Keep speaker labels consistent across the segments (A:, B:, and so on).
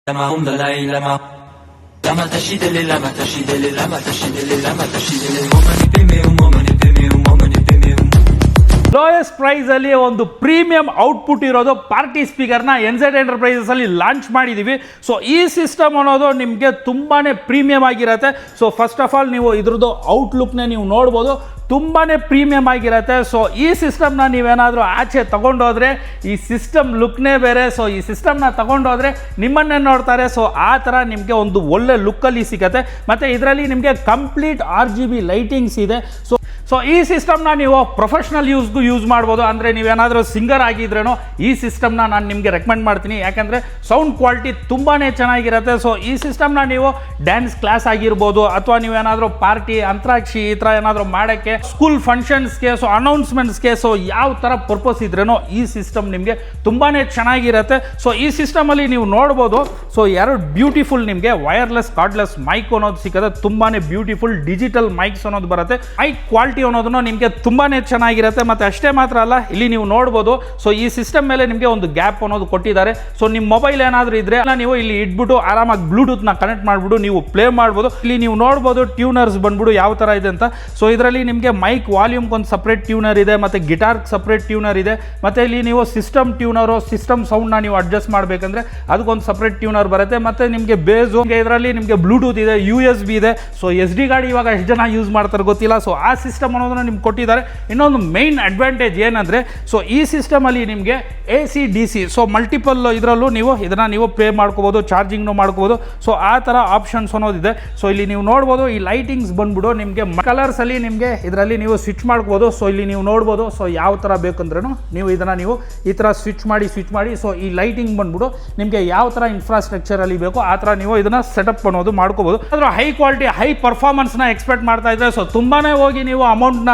A: Lama um dalai lama lama tashidele lama tashidele lama tashidele lama tashidele momani peme momani peme
B: lowest price ಅಲ್ಲಿ ಒಂದು premium output ಇರೋದು party ಸ್ಪೀಕರ್ನ NZ enterprises ಅಲ್ಲಿ launch ಮಾಡಿದ್ದೀವಿ. So ಈ system ಅನ್ನೋದು ನಿಮಗೆ ತುಂಬಾನೇ ಪ್ರೀಮಿಯಂ ಆಗಿರುತ್ತೆ. ಸೊ ಫಸ್ಟ್ ಆಫ್ ಆಲ್ ನೀವು ಇದ್ರದ್ದು ಔಟ್ಲುಕ್ನೇ ನೀವು ನೋಡ್ಬೋದು, ತುಂಬಾ ಪ್ರೀಮಿಯಮ್ ಆಗಿರುತ್ತೆ. ಸೊ ಈ ಸಿಸ್ಟಮ್ನ ನೀವೇನಾದರೂ ಆಚೆ ತೊಗೊಂಡೋದ್ರೆ ಈ ಸಿಸ್ಟಮ್ ಲುಕ್ನೇ ಬೇರೆ. ಸೊ ಈ ಸಿಸ್ಟಮ್ನ ತೊಗೊಂಡೋದ್ರೆ ನಿಮ್ಮನ್ನೇ ನೋಡ್ತಾರೆ. ಸೊ ಆ ಥರ ನಿಮಗೆ ಒಂದು ಒಳ್ಳೆ ಲುಕ್ಕಲ್ಲಿ ಸಿಗುತ್ತೆ. ಮತ್ತು ಇದರಲ್ಲಿ ನಿಮಗೆ ಕಂಪ್ಲೀಟ್ RGB ಲೈಟಿಂಗ್ಸ್ ಇದೆ. ಸೊ ಈ ಸಿಸ್ಟಮ್ನ ನೀವು ಪ್ರೊಫೆಷ್ನಲ್ ಯೂಸ್ಗೂ ಯೂಸ್ ಮಾಡ್ಬೋದು. ಅಂದರೆ ನೀವೇನಾದರೂ ಸಿಂಗರ್ ಆಗಿದ್ರೇನೋ ಈ ಸಿಸ್ಟಮ್ನ ನಾನು ನಿಮಗೆ ರೆಕಮೆಂಡ್ ಮಾಡ್ತೀನಿ, ಯಾಕೆಂದರೆ ಸೌಂಡ್ ಕ್ವಾಲಿಟಿ ತುಂಬಾ ಚೆನ್ನಾಗಿರುತ್ತೆ. ಸೊ ಈ ಸಿಸ್ಟಮ್ನ ನೀವು ಡ್ಯಾನ್ಸ್ ಕ್ಲಾಸ್ ಆಗಿರ್ಬೋದು, ಅಥವಾ ನೀವೇನಾದರೂ ಪಾರ್ಟಿ ಅಂತ್ರಾಕ್ಷಿ ಈ ಥರ ಏನಾದರೂ ಮಾಡೋಕ್ಕೆ, ಸ್ಕೂಲ್ ಫಂಕ್ಷನ್ಸ್ಗೆ, ಸೊ ಅನೌನ್ಸ್ಮೆಂಟ್ಸ್ಗೆ, ಸೊ ಯಾವ ಥರ ಪರ್ಪಸ್ ಇದ್ರೇನೋ ಈ ಸಿಸ್ಟಮ್ ನಿಮಗೆ ತುಂಬಾ ಚೆನ್ನಾಗಿರುತ್ತೆ. ಸೊ ಈ ಸಿಸ್ಟಮಲ್ಲಿ ನೀವು ನೋಡ್ಬೋದು, ಸೊ ಎರಡು ಬ್ಯೂಟಿಫುಲ್ ನಿಮಗೆ ವೈರ್ಲೆಸ್ ಕಾರ್ಡ್ಲೆಸ್ ಮೈಕ್ ಅನ್ನೋದು ಸಿಗುತ್ತೆ. ತುಂಬಾ ಬ್ಯೂಟಿಫುಲ್ ಡಿಜಿಟಲ್ ಮೈಕ್ಸ್ ಅನ್ನೋದು ಬರುತ್ತೆ. ಮೈಕ್ ಕ್ವಾಲಿಟಿ ಅನ್ನೋದನ್ನು ನಿಮಗೆ ತುಂಬಾ ಚೆನ್ನಾಗಿರುತ್ತೆ. ಮತ್ತು ಅಷ್ಟೇ ಮಾತ್ರ ಅಲ್ಲ, ಇಲ್ಲಿ ನೀವು ನೋಡ್ಬೋದು, ಸೊ ಈ ಸಿಸ್ಟಮ್ ಮೇಲೆ ನಿಮಗೆ ಒಂದು ಗ್ಯಾಪ್ ಅನ್ನೋದು ಕೊಟ್ಟಿದ್ದಾರೆ. ಸೊ ನಿಮ್ಮ ಮೊಬೈಲ್ ಏನಾದರೂ ಇದ್ರೆ ನೀವು ಇಲ್ಲಿ ಇಟ್ಬಿಟ್ಟು ಆರಾಮಾಗಿ ಬ್ಲೂಟೂತ್ನ ಕನೆಕ್ಟ್ ಮಾಡಿಬಿಟ್ಟು ನೀವು ಪ್ಲೇ ಮಾಡ್ಬೋದು. ಇಲ್ಲಿ ನೀವು ನೋಡ್ಬೋದು ಟ್ಯೂನರ್ಸ್ ಬಂದ್ಬಿಟ್ಟು ಯಾವ ಥರ ಇದೆ ಅಂತ. ಸೊ ಇದರಲ್ಲಿ ನಿಮಗೆ ಮೈಕ್ ವಾಲ್ಯೂಮ್ಗೆ ಒಂದು ಸಪ್ರೇಟ್ ಟ್ಯೂನರ್ ಇದೆ, ಮತ್ತು ಗಿಟಾರ್ಗೆ ಸಪ್ರೇಟ್ ಟ್ಯೂನರ್ ಇದೆ. ಮತ್ತು ಇಲ್ಲಿ ನೀವು ಸಿಸ್ಟಮ್ ಟ್ಯೂನರು, ಸಿಸ್ಟಮ್ ಸೌಂಡ್ನ ನೀವು ಅಡ್ಜಸ್ಟ್ ಮಾಡಬೇಕಂದ್ರೆ ಅದಕ್ಕೊಂದು ಸಪ್ರೇಟ್ ಟ್ಯೂನರ್ ಬರುತ್ತೆ. ಮತ್ತು ನಿಮಗೆ ಬೇಸು, ಇದರಲ್ಲಿ ನಿಮಗೆ ಬ್ಲೂಟೂತ್ ಇದೆ, USB ಇದೆ. ಸೊ SD ಕಾರ್ಡ್ ಇವಾಗ ಎಷ್ಟು ಜನ ಯೂಸ್ ಮಾಡ್ತಾರೆ ಗೊತ್ತಿಲ್ಲ. ಸೊ ಆ ಸಿಸ್ಟಮ್ ಅನ್ನೋದನ್ನ ನಿಮ್ಗೆ ಕೊಟ್ಟಿದ್ದಾರೆ. ಇನ್ನೊಂದು ಮೈನ್ ಅಡ್ವಾಂಟೇಜ್ ಏನಂದರೆ, ಸೊ ಈ ಸಿಸ್ಟಮಲ್ಲಿ ನಿಮಗೆ AC DC ಸೊ ಮಲ್ಟಿಪಲ್ ಇದರಲ್ಲೂ ನೀವು ಇದನ್ನು ನೀವು ಪೇ ಮಾಡ್ಕೋಬೋದು, ಚಾರ್ಜಿಂಗ್ನು ಮಾಡ್ಕೋಬೋದು. ಸೊ ಆ ಥರ ಆಪ್ಷನ್ಸ್ ಅನ್ನೋದಿದೆ. ಸೊ ಇಲ್ಲಿ ನೀವು ನೋಡ್ಬೋದು, ಈ ಲೈಟಿಂಗ್ಸ್ ಬಂದ್ಬಿಟ್ಟು ನಿಮಗೆ ಕಲರ್ಸಲ್ಲಿ ನಿಮಗೆ ಇದರಲ್ಲಿ ನೀವು ಸ್ವಿಚ್ ಮಾಡ್ಬೋದು. ಸೊ ಇಲ್ಲಿ ನೀವು ನೋಡ್ಬೋದು, ಸೊ ಯಾವ ಥರ ಬೇಕಂದ್ರೂ ನೀವು ಇದನ್ನು ನೀವು ಈ ಥರ ಸ್ವಿಚ್ ಮಾಡಿ. ಸೊ ಈ ಲೈಟಿಂಗ್ ಬಂದ್ಬಿಟ್ಟು ನಿಮಗೆ ಯಾವ ಥರ ಇನ್ಫ್ರಾಸ್ಟ್ರಕ್ಚರಲ್ಲಿ ಬೇಕೋ ಆ ಥರ ನೀವು ಇದನ್ನು ಸೆಟಪ್ ಅನ್ನೋದು ಮಾಡ್ಕೋಬೋದು. ಅದರ ಹೈ ಕ್ವಾಲಿಟಿ ಹೈ ಪರ್ಫಾರ್ಮೆನ್ಸ್ನ ಎಕ್ಸ್ಪೆಕ್ಟ್ ಮಾಡ್ತಾ ಇದ್ದರೆ, ಸೊ ತುಂಬಾ ಹೋಗಿ ನೀವು ಅಮೌಂಟ್ನ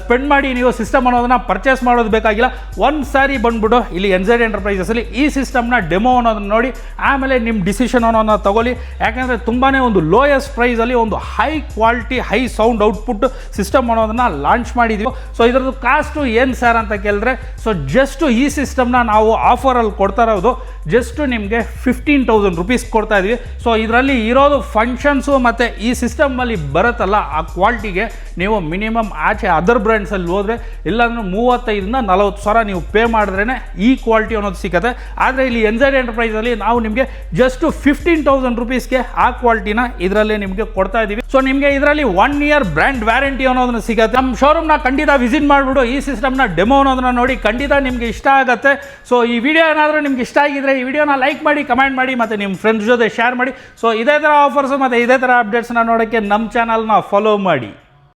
B: ಸ್ಪೆಂಡ್ ಮಾಡಿ ನೀವು ಸಿಸ್ಟಮ್ ಅನ್ನೋದನ್ನ ಪರ್ಚೇಸ್ ಮಾಡೋದು ಬೇಕಾಗಿಲ್ಲ. ಒಂದು ಸಾರಿ ಬಂದ್ಬಿಟ್ಟು ಇಲ್ಲಿ ಎನ್ಝೆಡ್ ಎಂಟರ್ಪ್ರೈಸಸಲ್ಲಿ ಈ ಸಿಸ್ಟಮ್ನ ಡೆಮೋ ಅನ್ನೋದನ್ನ ನೋಡಿ ಆಮೇಲೆ ನಿಮ್ಮ ಡಿಸಿಷನ್ ಅನ್ನೋದನ್ನ ತಗೊಳ್ಳಿ. ಯಾಕೆಂದರೆ ತುಂಬಾ ಒಂದು ಲೋಯೆಸ್ಟ್ ಪ್ರೈಸಲ್ಲಿ ಒಂದು high quality high sound output system ಅನ್ನೋದನ್ನ ಲಾಂಚ್ ಮಾಡಿದ್ದೀವಿ. ಸೊ ಇದರದ್ದು ಕಾಸ್ಟು ಏನು ಸರ್ ಅಂತ ಕೇಳಿದ್ರೆ, ಸೊ ಜಸ್ಟ್ ಈ ಸಿಸ್ಟಮ್ನ ನಾವು ಆಫರಲ್ಲಿ ಕೊಡ್ತಾ ಇರೋದು ಜಸ್ಟ್ ನಿಮಗೆ 15,000 ರೂಪೀಸ್ ಕೊಡ್ತಾ ಇದ್ವಿ. ಸೊ ಇದರಲ್ಲಿ ಇರೋದು ಫಂಕ್ಷನ್ಸು ಮತ್ತು ಈ ಸಿಸ್ಟಮಲ್ಲಿ ಬರುತ್ತಲ್ಲ ಆ ಕ್ವಾಲಿಟಿಗೆ ನೀವು ಮಿನಿಮಮ್ ಆಚೆ ಅದರ್ ಬ್ರ್ಯಾಂಡ್ಸಲ್ಲಿ ಹೋದರೆ ಇಲ್ಲಾಂದ್ರೆ 35,000 to 40,000 ನೀವು ಪೇ ಮಾಡಿದ್ರೇ ಈ ಕ್ವಾಲಿಟಿ ಅನ್ನೋದು ಸಿಗುತ್ತೆ. ಆದರೆ ಇಲ್ಲಿ ಎನ್ಝೆಡ್ ಎಂಟರ್ಪ್ರೈಸಲ್ಲಿ ನಾವು ನಿಮಗೆ ಜಸ್ಟ್ 15,000 ರೂಪೀಸ್ಗೆ ಆ ಕ್ವಾಲಿಟಿನ ಇದರಲ್ಲೇ ನಿಮಗೆ ಕೊಡ್ತಾ ಇದ್ದೀವಿ. ಸೊ ನಿಮಗೆ ಇದರಲ್ಲಿ 1 year ಬ್ರ್ಯಾಂಡ್ ವ್ಯಾರಂಟಿ ಅನ್ನೋದನ್ನ ಸಿಗುತ್ತೆ. ನಮ್ಮ ಶೋರೂಮ್ನ ಖಂಡಿತ ವಿಸಿಟ್ ಮಾಡಿಬಿಟ್ಟು ಈ ಸಿಸ್ಟಮ್ನ ಡೆಮೋ ಅನ್ನೋದನ್ನ ನೋಡಿ, ಖಂಡಿತ ನಿಮಗೆ ಇಷ್ಟ ಆಗುತ್ತೆ. ಸೊ ಈ ವಿಡಿಯೋ ಏನಾದರೂ ನಿಮ್ಗೆ ಇಷ್ಟ ಆಗಿದ್ರೆ ಈ ವಿಡಿಯೋನ ಲೈಕ್ ಮಾಡಿ, ಕಮೆಂಟ್ ಮಾಡಿ, ಮತ್ತು ನಿಮ್ಮ ಫ್ರೆಂಡ್ಸ್ ಜೊತೆ ಶೇರ್ ಮಾಡಿ. ಸೊ ಇದೇ ಥರ ಆಫರ್ಸು ಮತ್ತು ಇದೇ ಥರ ಅಪ್ಡೇಟ್ಸ್ನ ನೋಡೋಕ್ಕೆ ನಮ್ಮ ಚಾನಲ್ನ ಫಾಲೋ ಮಾಡಿ.